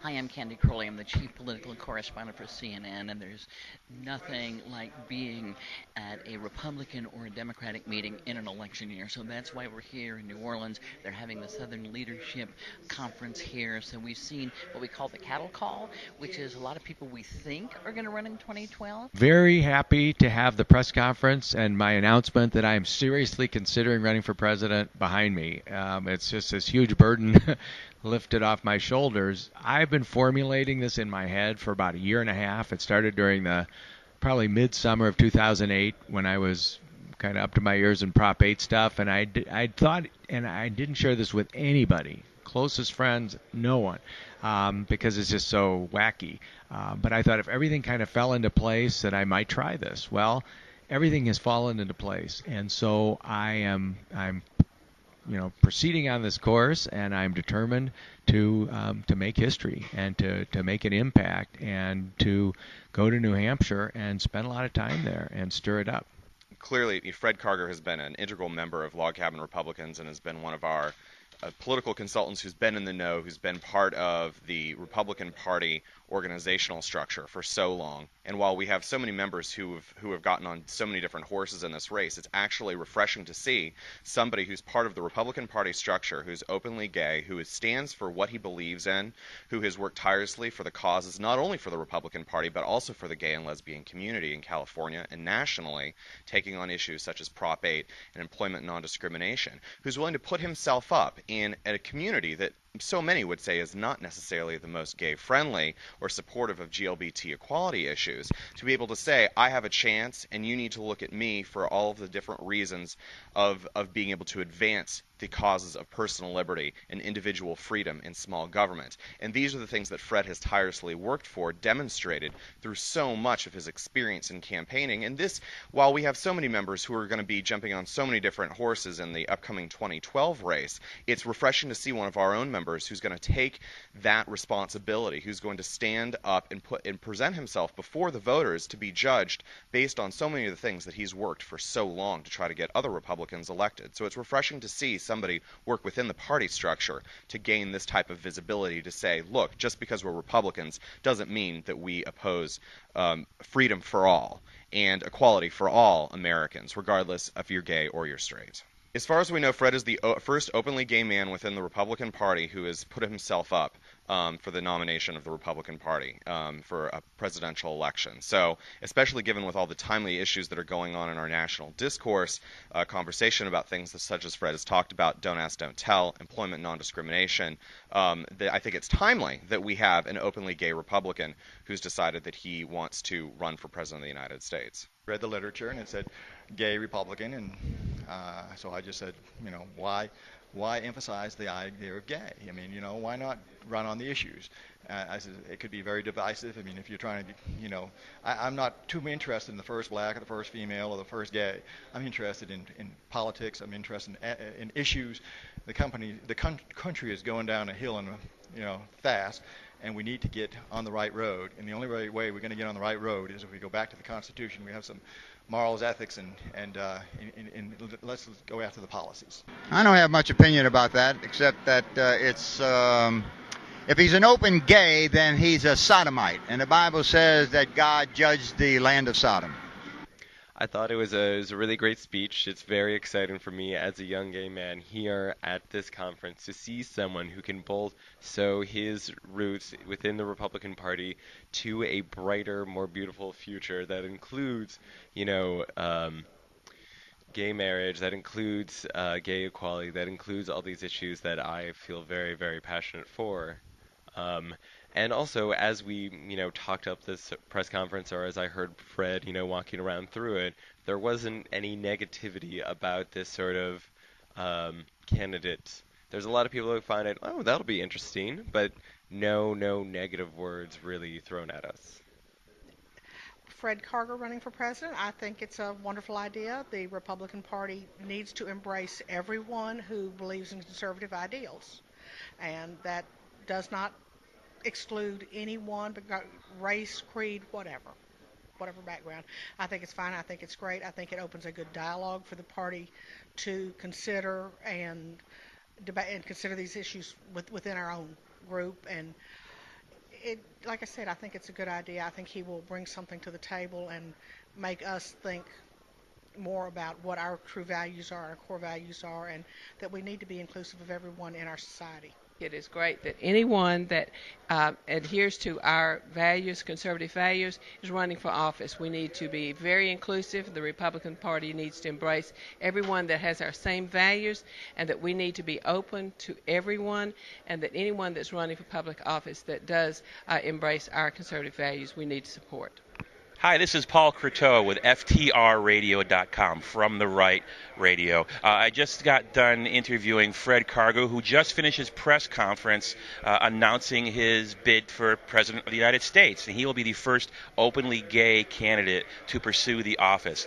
Hi, I'm Candy Crowley. I'm the chief political correspondent for CNN, and there's nothing like being at a Republican or a Democratic meeting in an election year. So that's why we're here in New Orleans. They're having the Southern Leadership Conference here. So we've seen what we call the cattle call, which is a lot of people we think are going to run in 2012. Very happy to have the press conference and my announcement that I am seriously considering running for president behind me. It's just this huge burden lifted off my shoulders. I've been formulating this in my head for about a year and a half. It started during the probably midsummer of 2008 when I was kind of up to my ears in Prop 8 stuff, and I thought, and I didn't share this with anybody, closest friends, no one, because it's just so wacky. But I thought if everything kind of fell into place that I might try this. Well, everything has fallen into place, and so I'm proceeding on this course, and I'm determined to make history and to make an impact and to go to New Hampshire and spend a lot of time there and stir it up. Clearly, Fred Karger has been an integral member of Log Cabin Republicans and has been one of our political consultants who's been in the know, who's been part of the Republican Party organizational structure for so long. And while we have so many members who have gotten on so many different horses in this race, it's actually refreshing to see somebody who's part of the Republican Party structure, who's openly gay, who stands for what he believes in, who has worked tirelessly for the causes not only for the Republican Party but also for the gay and lesbian community in California and nationally, taking on issues such as Prop 8 and employment non-discrimination, who's willing to put himself up in a community that so many would say is not necessarily the most gay-friendly or supportive of GLBT equality issues, to be able to say, I have a chance and you need to look at me for all of the different reasons of being able to advance the causes of personal liberty and individual freedom in small government. And these are the things that Fred has tirelessly worked for, demonstrated through so much of his experience in campaigning. And this, while we have so many members who are going to be jumping on so many different horses in the upcoming 2012 race, it's refreshing to see one of our own members who's going to take that responsibility, who's going to stand up and present himself before the voters to be judged based on so many of the things that he's worked for so long to try to get other Republicans elected. So it's refreshing to see somebody work within the party structure to gain this type of visibility, to say, look, just because we're Republicans doesn't mean that we oppose freedom for all and equality for all Americans, regardless if you're gay or you're straight. As far as we know, Fred is the first openly gay man within the Republican Party who has put himself up for the nomination of the Republican Party for a presidential election. So, especially given with all the timely issues that are going on in our national discourse, conversation about things such as Fred has talked about, don't ask, don't tell, employment non-discrimination, I think it's timely that we have an openly gay Republican who's decided that he wants to run for president of the United States. Read the literature and it said gay Republican, and so I just said, why emphasize the idea of gay? I mean, why not run on the issues? I said it could be very divisive. I mean, if you're trying to, I'm not too interested in the first black or the first female or the first gay. I'm interested in politics. I'm interested in issues. The country is going down a hill and fast, and we need to get on the right road. And the only way we're going to get on the right road is if we go back to the Constitution. We have some morals, ethics, and let's go after the policies. I don't have much opinion about that, except that it's if he's an open gay, then he's a sodomite, and the Bible says that God judged the land of Sodom. I thought it was a really great speech. It's very exciting for me as a young gay man here at this conference to see someone who can both sow his roots within the Republican Party to a brighter, more beautiful future that includes, gay marriage, that includes gay equality, that includes all these issues that I feel very, very passionate for. And also, as we, talked up this press conference, or as I heard Fred, walking around through it, there wasn't any negativity about this sort of candidate. There's a lot of people who find it, oh, that'll be interesting, but no negative words really thrown at us. Fred Karger running for president, I think it's a wonderful idea. The Republican Party needs to embrace everyone who believes in conservative ideals, and that does not exclude anyone, but race, creed, whatever background. I think it's fine. I think it's great. I think it opens a good dialogue for the party to consider and debate and consider these issues within our own group. And like I said, I think it's a good idea. I think he will bring something to the table and make us think more about what our true values are, our core values are, and that we need to be inclusive of everyone in our society. It is great that anyone that adheres to our values, conservative values, is running for office. We need to be very inclusive. The Republican Party needs to embrace everyone that has our same values, and that we need to be open to everyone, and that anyone that's running for public office that does embrace our conservative values, we need to support. Hi, this is Paul Croteau with FTRradio.com, From the Right Radio. I just got done interviewing Fred Karger, who just finished his press conference announcing his bid for President of the United States, and he will be the first openly gay candidate to pursue the office.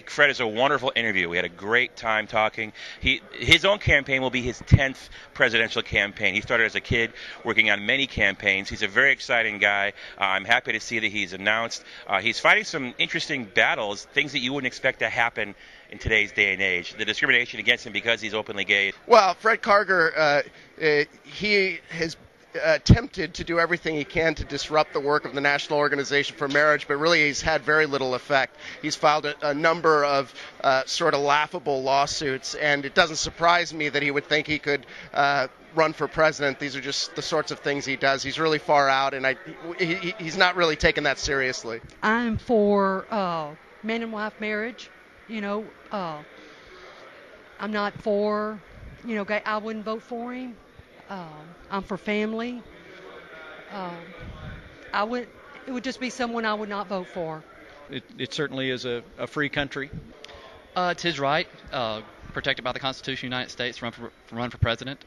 Fred is a wonderful interview. We had a great time talking. His own campaign will be his 10th presidential campaign. He started as a kid working on many campaigns. He's a very exciting guy. I'm happy to see that he's announced. He's fighting some interesting battles, things that you wouldn't expect to happen in today's day and age. The discrimination against him because he's openly gay. Well, Fred Karger, he has attempted to do everything he can to disrupt the work of the National Organization for Marriage, but really he's had very little effect. He's filed a number of sort of laughable lawsuits, and it doesn't surprise me that he would think he could run for president. These are just the sorts of things he does. He's really far out, and he's not really taking that seriously. I'm for man and wife marriage. I'm not for, gay. I wouldn't vote for him. I'm for family. It would just be someone I would not vote for. It certainly is a free country. It's his right, protected by the Constitution of the United States, to run for president.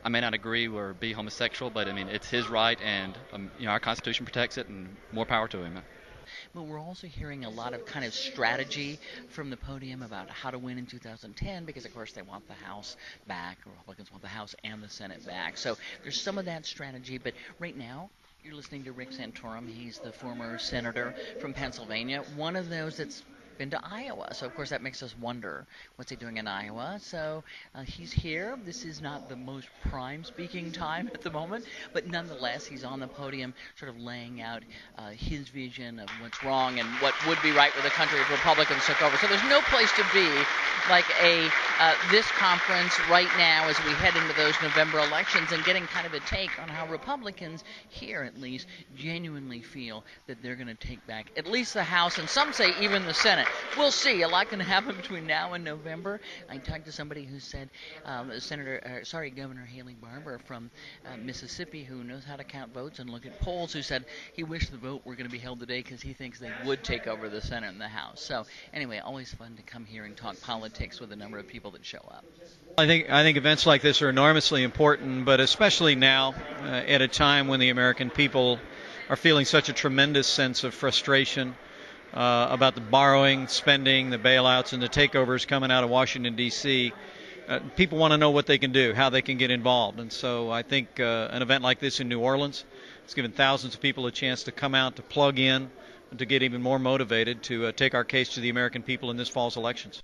I may not agree or be homosexual, but I mean, it's his right, and our Constitution protects it, and more power to him. But we're also hearing a lot of kind of strategy from the podium about how to win in 2010, because of course they want the House back. Republicans want the House and the Senate back. So there's some of that strategy. But right now, you're listening to Rick Santorum. He's the former senator from Pennsylvania, one of those that's been to Iowa. So, of course, that makes us wonder, what's he doing in Iowa? So he's here. This is not the most prime speaking time at the moment, but nonetheless, he's on the podium sort of laying out his vision of what's wrong and what would be right with the country if Republicans took over. So there's no place to be like this conference right now as we head into those November elections, and getting kind of a take on how Republicans here, at least, genuinely feel that they're going to take back at least the House, and some say even the Senate. We'll see. A lot can happen between now and November. I talked to somebody who said, Governor Haley Barbour from Mississippi, who knows how to count votes and look at polls, who said he wished the vote were going to be held today because he thinks they would take over the Senate and the House. So anyway, always fun to come here and talk politics with a number of people that show up. I think events like this are enormously important, but especially now at a time when the American people are feeling such a tremendous sense of frustration about the borrowing, spending, the bailouts, and the takeovers coming out of Washington, D.C. People want to know what they can do, how they can get involved. And so I think an event like this in New Orleans has given thousands of people a chance to come out, to plug in, and to get even more motivated to take our case to the American people in this fall's elections.